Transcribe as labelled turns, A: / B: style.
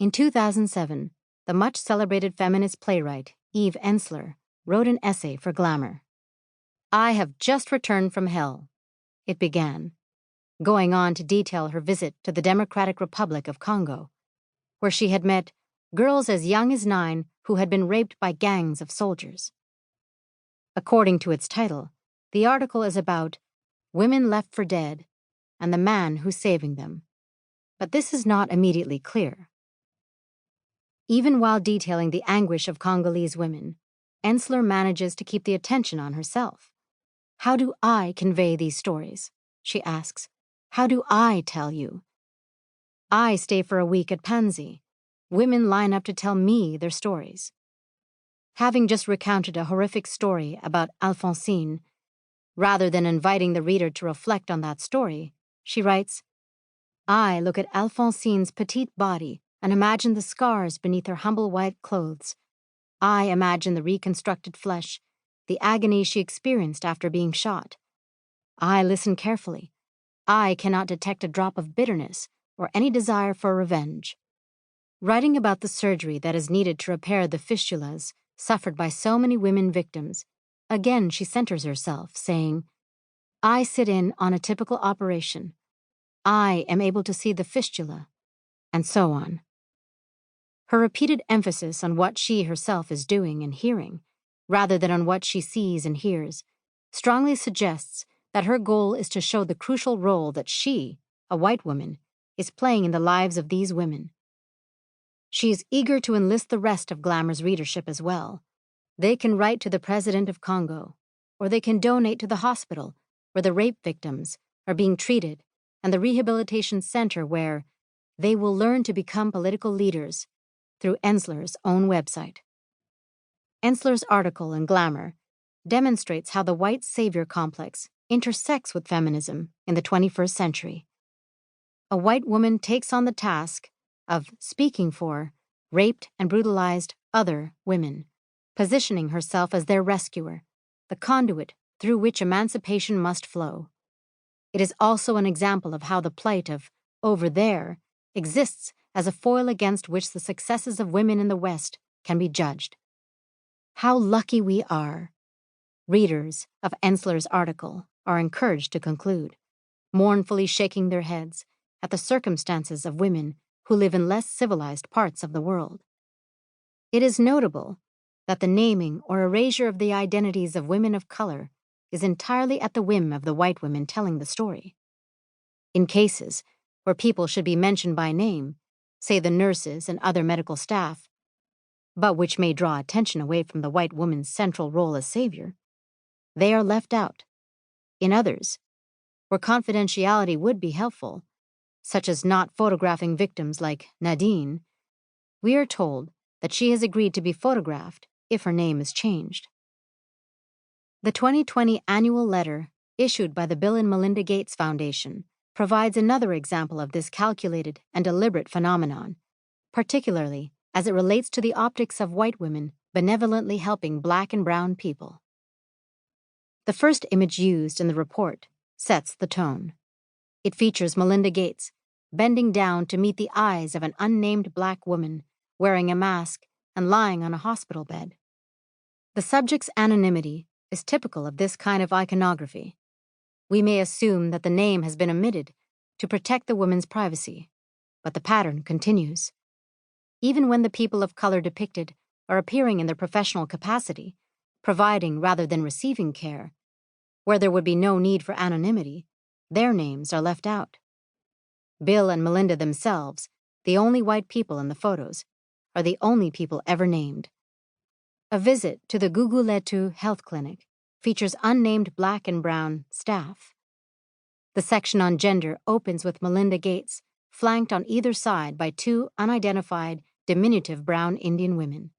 A: In 2007, the much-celebrated feminist playwright Eve Ensler wrote an essay for Glamour. "I have just returned from hell," it began, going on to detail her visit to the Democratic Republic of Congo, where she had met girls as young as 9 who had been raped by gangs of soldiers. According to its title, the article is about women left for dead and the man who's saving them. But this is not immediately clear. Even while detailing the anguish of Congolese women, Ensler manages to keep the attention on herself. "How do I convey these stories?" she asks. "How do I tell you? I stay for a week at Panzi. Women line up to tell me their stories." Having just recounted a horrific story about Alphonsine, rather than inviting the reader to reflect on that story, she writes, "I look at Alphonsine's petite body and imagine the scars beneath her humble white clothes. I imagine the reconstructed flesh, the agony she experienced after being shot. I listen carefully. I cannot detect a drop of bitterness or any desire for revenge." Writing about the surgery that is needed to repair the fistulas suffered by so many women victims, again she centers herself, saying, "I sit in on a typical operation. I am able to see the fistula," and so on. Her repeated emphasis on what she herself is doing and hearing, rather than on what she sees and hears, strongly suggests that her goal is to show the crucial role that she, a white woman, is playing in the lives of these women. She is eager to enlist the rest of Glamour's readership as well. They can write to the president of Congo, or they can donate to the hospital where the rape victims are being treated and the rehabilitation center where they will learn to become political leaders through Ensler's own website. Ensler's article in Glamour demonstrates how the white savior complex intersects with feminism in the 21st century. A white woman takes on the task of speaking for raped and brutalized other women, positioning herself as their rescuer, the conduit through which emancipation must flow. It is also an example of how the plight of over there exists as a foil against which the successes of women in the West can be judged. How lucky we are, readers of Ensler's article are encouraged to conclude, mournfully shaking their heads at the circumstances of women who live in less civilized parts of the world. It is notable that the naming or erasure of the identities of women of color is entirely at the whim of the white women telling the story. In cases where people should be mentioned by name, say the nurses and other medical staff, but which may draw attention away from the white woman's central role as savior, they are left out. In others, where confidentiality would be helpful, such as not photographing victims like Nadine, we are told that she has agreed to be photographed if her name is changed. The 2020 annual letter issued by the Bill and Melinda Gates Foundation provides another example of this calculated and deliberate phenomenon, particularly as it relates to the optics of white women benevolently helping Black and brown people. The first image used in the report sets the tone. It features Melinda Gates bending down to meet the eyes of an unnamed Black woman wearing a mask and lying on a hospital bed. The subject's anonymity is typical of this kind of iconography. We may assume that the name has been omitted to protect the woman's privacy, but the pattern continues. Even when the people of color depicted are appearing in their professional capacity, providing rather than receiving care, where there would be no need for anonymity, their names are left out. Bill and Melinda themselves, the only white people in the photos, are the only people ever named. A visit to the Guguletu Health Clinic features unnamed Black and brown staff. The section on gender opens with Melinda Gates, flanked on either side by 2 unidentified, diminutive brown Indian women.